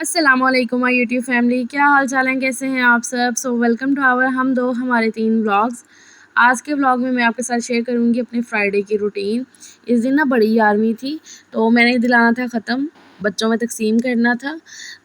अस्सलामुअलैकुम my YouTube family, क्या हाल चाल हैं, कैसे हैं आप सब। वेलकम टू आवर हम दो हमारे तीन व्लॉग्स। आज के व्लॉग में मैं आपके साथ शेयर करूंगी अपनी फ्राइडे की रूटीन। इस दिन ना बड़ी यारमी थी तो मैंने दिलाना था ख़त्म, बच्चों में तकसीम करना था।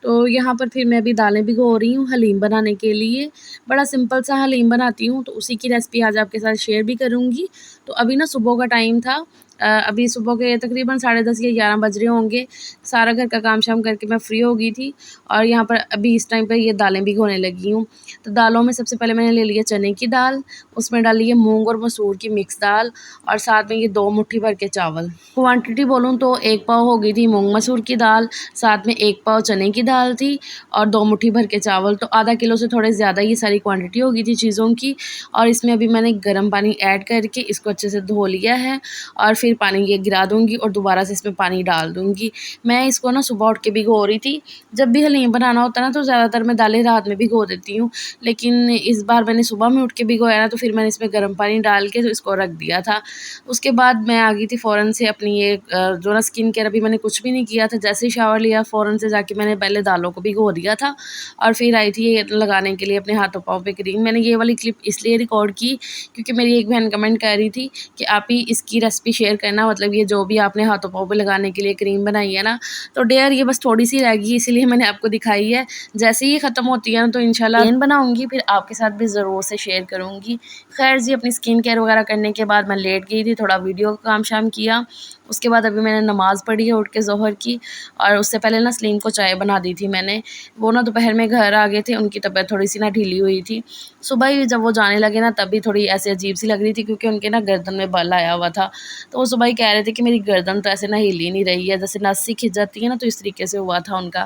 तो यहाँ पर फिर मैं अभी दालें भिगो रही हूँ हलीम बनाने के लिए। बड़ा सिंपल सा हलीम बनाती हूँ तो उसी की रेसिपी आज आपके साथ शेयर भी करूँगी। तो अभी ना सुबह का टाइम था, अभी सुबह के तकरीबन 10:30 या 11 बज रहे होंगे। सारा घर का काम शाम करके मैं फ़्री हो गई थी और यहाँ पर अभी इस टाइम पे ये दालें भिगोने लगी हूँ। तो दालों में सबसे पहले मैंने ले लिया चने की दाल, उसमें डाली है मूंग और मसूर की मिक्स दाल और साथ में ये 2 मुट्ठी भर के चावल। क्वांटिटी बोलूँ तो 1 पाव हो गई थी मूंग मसूर की दाल, साथ में 1 पाव चने की दाल थी और 2 मुट्ठी भर के चावल। तो आधा किलो से थोड़े ज़्यादा ये सारी क्वांटिटी हो गई थी चीज़ों की। और इसमें अभी मैंने गर्म पानी ऐड करके इसको अच्छे से धो लिया है और फिर पानी ये गिरा दूँगी और दोबारा से इसमें पानी डाल दूँगी। मैं इसको ना सुबह उठ के भिगो रही थी। जब भी हलीम बनाना होता है ना तो ज़्यादातर मैं दालें रात में भिगो देती हूँ, लेकिन इस बार मैंने सुबह में उठ के भिगोया ना तो फिर मैंने इसमें गर्म पानी डाल के तो इसको रख दिया था। उसके बाद मैं आ गई थी फ़ौरन से अपनी ये जो ना स्किन केयर, अभी मैंने कुछ भी नहीं किया था। जैसे ही शावर लिया फ़ौरन से जाके मैंने पहले दालों को भिगो दिया था और फिर आई थी ये लगाने के लिए अपने हाथों पाँव पे क्रीम। मैंने ये वाली क्लिप इसलिए रिकॉर्ड की क्योंकि मेरी एक बहन कमेंट कर रही थी कि आप ही इसकी रेसिपी शेयर करना, मतलब ये जो भी आपने हाथों पाँव पे लगाने के लिए क्रीम बनाई है ना। तो डेयर ये बस थोड़ी सी रह गई इसीलिए मैंने आपको दिखाई है। जैसे ही ख़त्म होती है ना तो इंशाल्लाह प्लेन बनाऊंगी, फिर आपके साथ भी ज़रूर से शेयर करूंगी। खैर जी, अपनी स्किन केयर वगैरह करने के बाद मैं लेट गई थी, थोड़ा वीडियो का काम शाम किया। उसके बाद अभी मैंने नमाज़ पढ़ी है उठ के ज़ोहर की, और उससे पहले ना सलीम को चाय बना दी थी मैंने। वो ना दोपहर में घर आ गए थे, उनकी तबीयत थोड़ी सी ना ढीली हुई थी। सुबह ही जब वो जाने लगे ना तब भी थोड़ी ऐसे अजीब सी लग रही थी क्योंकि उनके ना गर्दन में बल आया हुआ था। तो वो सुबह ही कह रहे थे कि मेरी गर्दन तो ऐसे ना हिल ही नहीं रही है, जैसे नस सी खिंच जाती है ना, तो इस तरीके से हुआ था उनका।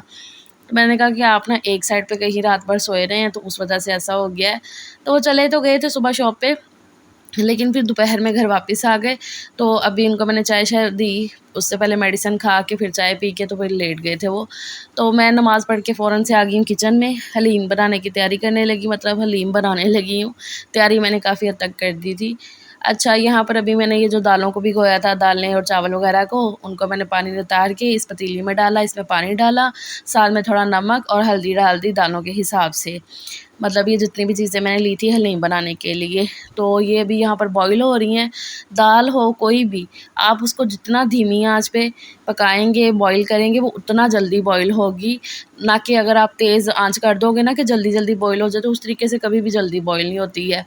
तो मैंने कहा कि आप ना एक साइड पे कहीं रात भर सोए रहे हैं तो उस वजह से ऐसा हो गया है। तो वो चले तो गए थे सुबह शॉप पे, लेकिन फिर दोपहर में घर वापस आ गए। तो अभी उनको मैंने चाय शाय दी, उससे पहले मेडिसिन खा के फिर चाय पी के तो फिर लेट गए थे वो। तो मैं नमाज़ पढ़ के फ़ौरन से आ गई हूँ किचन में, हलीम बनाने की तैयारी करने लगी, मतलब हलीम बनाने लगी हूँ। तैयारी मैंने काफ़ी हद तक कर दी थी। अच्छा, यहाँ पर अभी मैंने ये जो दालों को भिगोया था, दालें और चावल वगैरह को, उनको मैंने पानी में उतार के इस पतीली में डाला, इसमें पानी डाला, साथ में थोड़ा नमक और हल्दी डाल दी दालों के हिसाब से। मतलब ये जितनी भी चीज़ें मैंने ली थी हलीम बनाने के लिए, तो ये अभी यहाँ पर बॉईल हो रही हैं। दाल हो कोई भी, आप उसको जितना धीमी आंच पे पकाएंगे, बॉईल करेंगे, वो उतना जल्दी बॉईल होगी। ना कि अगर आप तेज़ आंच कर दोगे ना कि जल्दी जल्दी बॉईल हो जाए, तो उस तरीके से कभी भी जल्दी बॉईल नहीं होती है,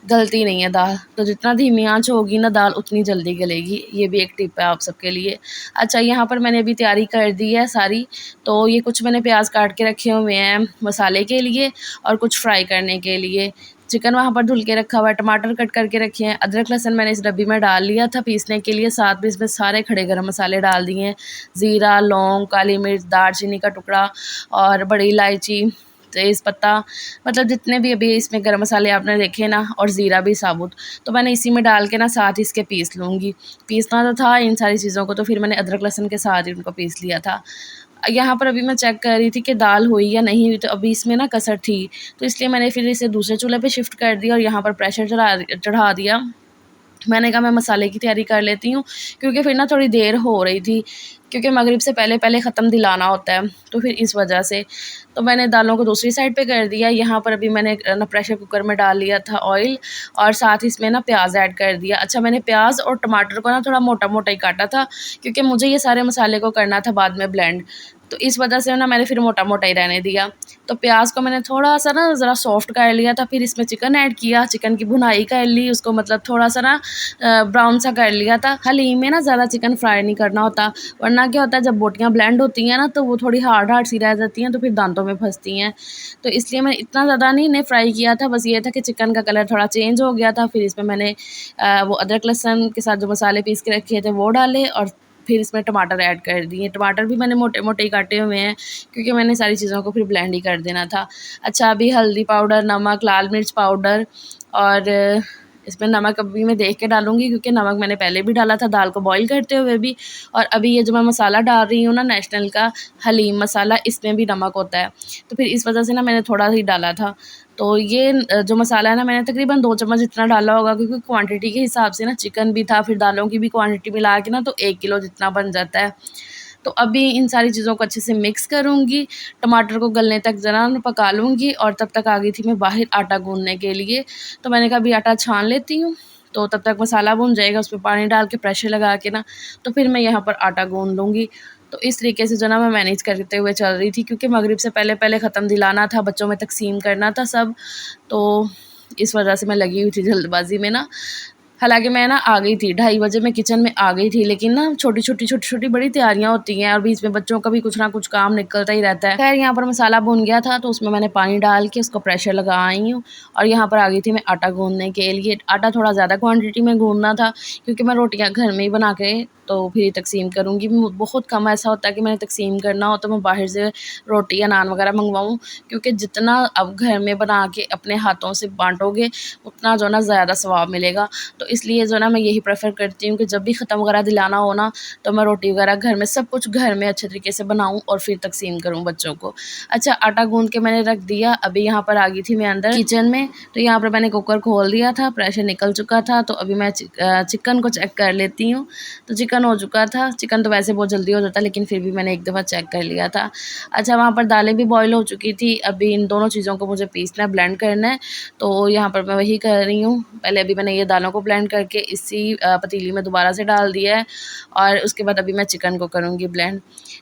गलती नहीं है दाल। तो जितना धीमी आंच होगी ना दाल उतनी जल्दी गलेगी। ये भी एक टिप है आप सबके लिए। अच्छा, यहाँ पर मैंने अभी तैयारी कर दी है सारी। तो ये कुछ मैंने प्याज काट के रखे हुए हैं मसाले के लिए और कुछ फ्राई करने के लिए। चिकन वहाँ पर धुल के रखा हुआ है, टमाटर कट करके रखे हैं, अदरक लहसुन मैंने इस डब्बी में डाल लिया था पीसने के लिए, साथ में इसमें सारे खड़े गरम मसाले डाल दिए हैं। ज़ीरा, लौंग, काली मिर्च, दालचीनी का टुकड़ा और बड़ी इलायची, तेज़पत्ता, मतलब जितने भी अभी इसमें गरम मसाले आपने देखे ना, और ज़ीरा भी साबुत। तो मैंने इसी में डाल के ना साथ ही इसके पीस लूँगी। पीसना तो था इन सारी चीज़ों को, तो फिर मैंने अदरक लहसुन के साथ ही उनको पीस लिया था। यहाँ पर अभी मैं चेक कर रही थी कि दाल हुई या नहीं हुई, तो अभी इसमें ना कसर थी, तो इसलिए मैंने फिर इसे दूसरे चूल्हे पे शिफ्ट कर दिया और यहाँ पर प्रेशर चढ़ा दिया। मैंने कहा मैं मसाले की तैयारी कर लेती हूँ क्योंकि फिर ना थोड़ी देर हो रही थी, क्योंकि मगरिब से पहले पहले ख़त्म दिलाना होता है, तो फिर इस वजह से। तो मैंने दालों को दूसरी साइड पे कर दिया। यहाँ पर अभी मैंने ना प्रेशर कुकर में डाल लिया था ऑयल और साथ ही इसमें ना प्याज ऐड कर दिया। अच्छा, मैंने प्याज और टमाटर को ना थोड़ा मोटा मोटा ही काटा था क्योंकि मुझे ये सारे मसाले को करना था बाद में ब्लेंड, तो इस वजह से ना मैंने फिर मोटा मोटा ही रहने दिया। तो प्याज को मैंने थोड़ा सा ना ज़रा सॉफ्ट कर लिया था, फिर इसमें चिकन ऐड किया, चिकन की भुनाई कर ली, उसको मतलब थोड़ा सा ना ब्राउन सा कर लिया था। हलीम में ना ज़्यादा चिकन फ्राई नहीं करना होता, वरना क्या होता है जब बोटियाँ ब्लेंड होती हैं ना तो वो थोड़ी हार्ड हार्ड सी रह जाती हैं, तो फिर दांतों में फंसती हैं। तो इसलिए मैंने इतना ज़्यादा नहीं इन्हें फ्राई किया था, बस ये था कि चिकन का कलर थोड़ा चेंज हो गया था। फिर इसमें मैंने वो अदरक लहसुन के साथ जो मसाले पीस के रखे थे वो डाले और फिर इसमें टमाटर ऐड कर दिए। टमाटर भी मैंने मोटे मोटे ही काटे हुए हैं क्योंकि मैंने सारी चीज़ों को फिर ब्लेंड ही कर देना था। अच्छा, अभी हल्दी पाउडर, नमक, लाल मिर्च पाउडर और इसमें नमक अभी मैं देख के डालूँगी क्योंकि नमक मैंने पहले भी डाला था दाल को बॉईल करते हुए भी। और अभी ये जो मैं मसाला डाल रही हूँ ना नेशनल का हलीम मसाला, इसमें भी नमक होता है, तो फिर इस वजह से ना मैंने थोड़ा ही डाला था। तो ये जो मसाला है ना मैंने तकरीबन 2 चम्मच इतना डाला होगा क्योंकि क्वांटिटी के हिसाब से ना चिकन भी था, फिर दालों की भी क्वांटिटी मिला के ना तो 1 किलो जितना बन जाता है। तो अभी इन सारी चीज़ों को अच्छे से मिक्स करूँगी, टमाटर को गलने तक ज़रा पका लूँगी। और तब तक आ गई थी मैं बाहर आटा गूँदने के लिए। तो मैंने कहा अभी आटा छान लेती हूँ, तो तब तक मसाला भुन जाएगा, उसमें पानी डाल के प्रेशर लगा के ना, तो फिर मैं यहाँ पर आटा गूँध लूँगी। तो इस तरीके से जो ना मैं मैनेज करते हुए चल रही थी, क्योंकि मगरिब से पहले ख़त्म दिलाना था, बच्चों में तक़सीम करना था सब, तो इस वजह से मैं लगी हुई थी जल्दबाज़ी में ना। हालाँकि मैं ना आ गई थी, 2:30 बजे मैं किचन में आ गई थी, लेकिन ना छोटी-छोटी बड़ी तैयारियाँ होती हैं और बीच में बच्चों का भी कुछ ना कुछ काम निकलता ही रहता है। ख़ैर यहाँ पर मसाला भुन गया था, तो उसमें मैंने पानी डाल के उसको प्रेशर लगा आई हूँ और यहाँ पर आ गई थी मैं आटा गूँधने के लिए। आटा थोड़ा ज़्यादा क्वांटिटी में गूँधना था, क्योंकि मैं रोटियाँ घर में ही बना के तो फिर तक़सीम करूँगी। बहुत कम ऐसा होता है कि मैंने तक़सीम करना हो तो मैं बाहर से रोटी या नान वगैरह मंगवाऊँ, क्योंकि जितना अब घर में बना के अपने हाथों से बाँटोगे, उतना जो ना ज़्यादा सवाब मिलेगा। तो इसलिए जो ना मैं यही प्रेफ़र करती हूँ कि जब भी ख़त्म वगैरह दिलाना हो ना, तो मैं रोटी वगैरह घर में सब कुछ घर में अच्छे तरीके से बनाऊँ और फिर तक़सीम करूँ बच्चों को। अच्छा, आटा गूँध के मैंने रख दिया। अभी यहाँ पर आ गई थी मैं अंदर किचन में, तो यहाँ पर मैंने कुकर खोल दिया था, प्रेशर निकल चुका था। तो अभी मैं चिकन को चेक कर लेती हूँ। तो चिकन हो चुका था। चिकन तो वैसे बहुत जल्दी हो जाता है, लेकिन फिर भी मैंने एक दफ़ा चेक कर लिया था। अच्छा, वहाँ पर दालें भी बॉयल हो चुकी थी। अभी इन दोनों चीज़ों को मुझे पीसना है, ब्लेंड करना है, तो यहाँ पर मैं वही कर रही हूँ। पहले अभी मैंने ये दालों को ब्लेंड करके इसी पतीली में दोबारा से डाल दिया है और उसके बाद अभी मैं चिकन को करूँगी ब्लेंड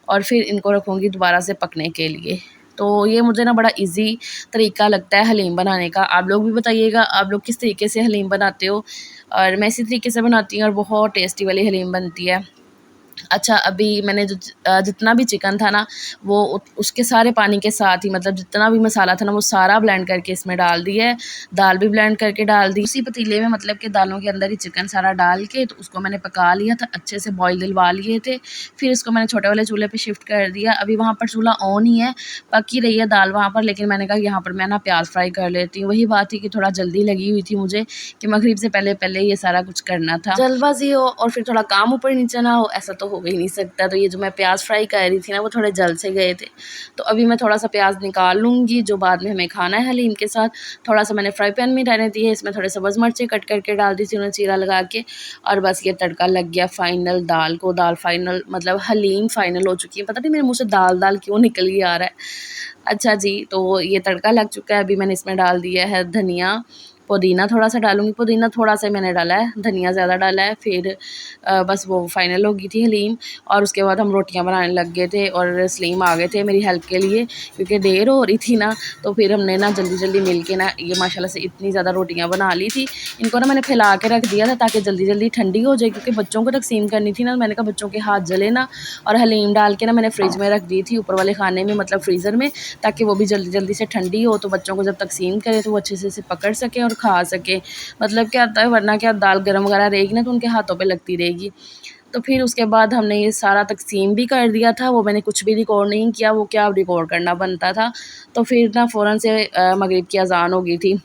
और फिर इनको रखूँगी दोबारा से पकने के लिए। तो ये मुझे ना बड़ा ईज़ी तरीका लगता है हलीम बनाने का। आप लोग भी बताइएगा आप लोग किस तरीके से हलीम बनाते हो, और मैं इसी तरीके से बनाती हूँ और बहुत टेस्टी वाली हलीम बनती है। अच्छा, अभी मैंने जितना भी चिकन था ना, वो उसके सारे पानी के साथ ही, मतलब जितना भी मसाला था ना, वो सारा ब्लेंड करके इसमें डाल दिया है। दाल भी ब्लेंड करके डाल दी उसी पतीले में, मतलब कि दालों के अंदर ही चिकन सारा डाल के, तो उसको मैंने पका लिया था, अच्छे से बॉयल दिलवा लिए थे। फिर इसको मैंने छोटे वाले चूल्हे पे शिफ्ट कर दिया। अभी वहाँ पर चूल्हा ऑन ही है, पक ही रही है दाल वहाँ पर, लेकिन मैंने कहा यहाँ पर मैं ना प्याज फ्राई कर लेती हूँ। वही बात थी कि थोड़ा जल्दी लगी हुई थी मुझे कि मगरिब से पहले ये सारा कुछ करना था। जल्दबाजी हो और फिर थोड़ा काम ऊपर नीचे ना हो, ऐसा तो हो ही नहीं सकता। तो ये जो मैं प्याज फ्राई कर रही थी ना, वो थोड़े जल से गए थे, तो अभी मैं थोड़ा सा प्याज निकाल लूँगी, जो बाद में हमें खाना है हलीम के साथ। थोड़ा सा मैंने फ्राई पैन में रहने दी है, इसमें थोड़े सब्ज़ मिर्चें कट करके डाल दी थी, उन्हें चीरा लगा के, और बस ये तड़का लग गया फाइनल दाल को। दाल फाइनल मतलब हलीम फाइनल हो चुकी है। पता नहीं मेरे मुँह से दाल दाल क्यों निकल ही आ रहा है। अच्छा जी, तो ये तड़का लग चुका है। अभी मैंने इसमें डाल दिया है धनिया, पुदीना थोड़ा सा डालूँगी, पुदीना थोड़ा सा मैंने डाला है, धनिया ज़्यादा डाला है। फिर बस वो फाइनल हो गई थी हलीम, और उसके बाद हम रोटियां बनाने लग गए थे और सलीम आ गए थे मेरी हेल्प के लिए, क्योंकि देर हो रही थी ना, तो फिर हमने ना जल्दी जल्दी मिल के ना ये माशाल्लाह से इतनी ज़्यादा रोटियां बना ली थी। इनको ना मैंने फैला के रख दिया था ताकि जल्दी जल्दी ठंडी हो जाए, क्योंकि बच्चों को तकसीम करनी थी ना। मैंने कहा बच्चों के हाथ जले ना, और हलीम डाल के ना मैंने फ्रिज में रख दी थी, ऊपर वाले खाने में, मतलब फ्रीज़र में, ताकि वो भी जल्दी जल्दी से ठंडी हो, तो बच्चों को जब तकसीम करें तो वो अच्छे से इसे पकड़ सकें और खा सकें। मतलब क्या होता है, वरना क्या दाल गर्म वगैरह रहेगी ना, तो उनके हाथों पे लगती रहेगी। तो फिर उसके बाद हमने ये सारा तकसीम भी कर दिया था। वो मैंने कुछ भी रिकॉर्ड नहीं किया, वो क्या रिकॉर्ड करना बनता था। तो फिर ना फ़ौरन से मगरिब की अज़ान हो गई थी।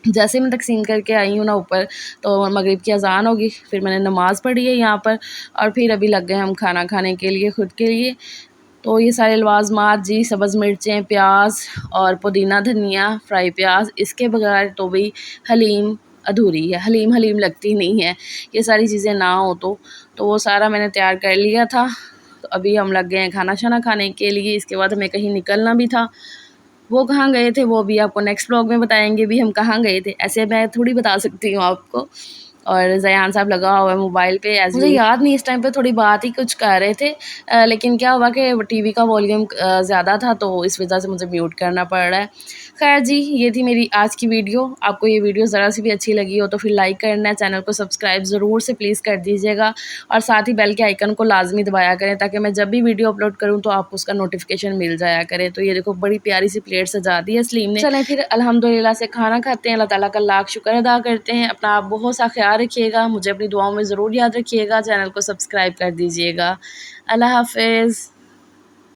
जैसे मैं तकसीम करके आई हूँ ना ऊपर, तो मगरिब की अज़ान हो गई। फिर मैंने नमाज़ पढ़ी है यहाँ पर, और फिर अभी लग गए हम खाना खाने के लिए खुद के लिए। तो ये सारे लवाज़मात जी, सब्ज़ मिर्चें, प्याज और पुदीना, धनिया, फ्राई प्याज, इसके बगैर तो भई हलीम अधूरी है, हलीम हलीम लगती नहीं है। ये सारी चीज़ें ना हो तो वो सारा मैंने तैयार कर लिया था। तो अभी हम लग गए हैं खाना शाना खाने के लिए। इसके बाद हमें कहीं निकलना भी था। वो कहाँ गए थे वो भी आपको नेक्स्ट व्लॉग में बताएँगे भी हम कहाँ गए थे। ऐसे मैं थोड़ी बता सकती हूँ आपको। और ज़यान साहब लगा हुआ है मोबाइल पे, मुझे याद नहीं इस टाइम पे थोड़ी बात ही कुछ कर रहे थे, लेकिन क्या हुआ कि टीवी का वॉल्यूम ज़्यादा था, तो इस वजह से मुझे म्यूट करना पड़ रहा है। खैर जी, ये थी मेरी आज की वीडियो। आपको ये वीडियो ज़रा सी भी अच्छी लगी हो तो फिर लाइक करना है, चैनल को सब्सक्राइब ज़रूर से प्लीज़ कर दीजिएगा, और साथ ही बेल के आइकन को लाजमी दबाया करें, ताकि मैं जब भी वीडियो अपलोड करूँ तो आपको उसका नोटिफिकेशन मिल जाया करे। तो ये देखो बड़ी प्यारी सी प्लेट सजा दी है सलीम ने। चलें फिर अल्हम्दुलिल्लाह से खाना खाते हैं, अल्लाह ताला का लाख शुक्र अदा करते हैं। अपना आप बहुत सा ख्याल रखिएगा, मुझे अपनी दुआओं में ज़रूर याद रखिएगा, चैनल को सब्सक्राइब कर दीजिएगा। अल्लाह हाफ़िज़।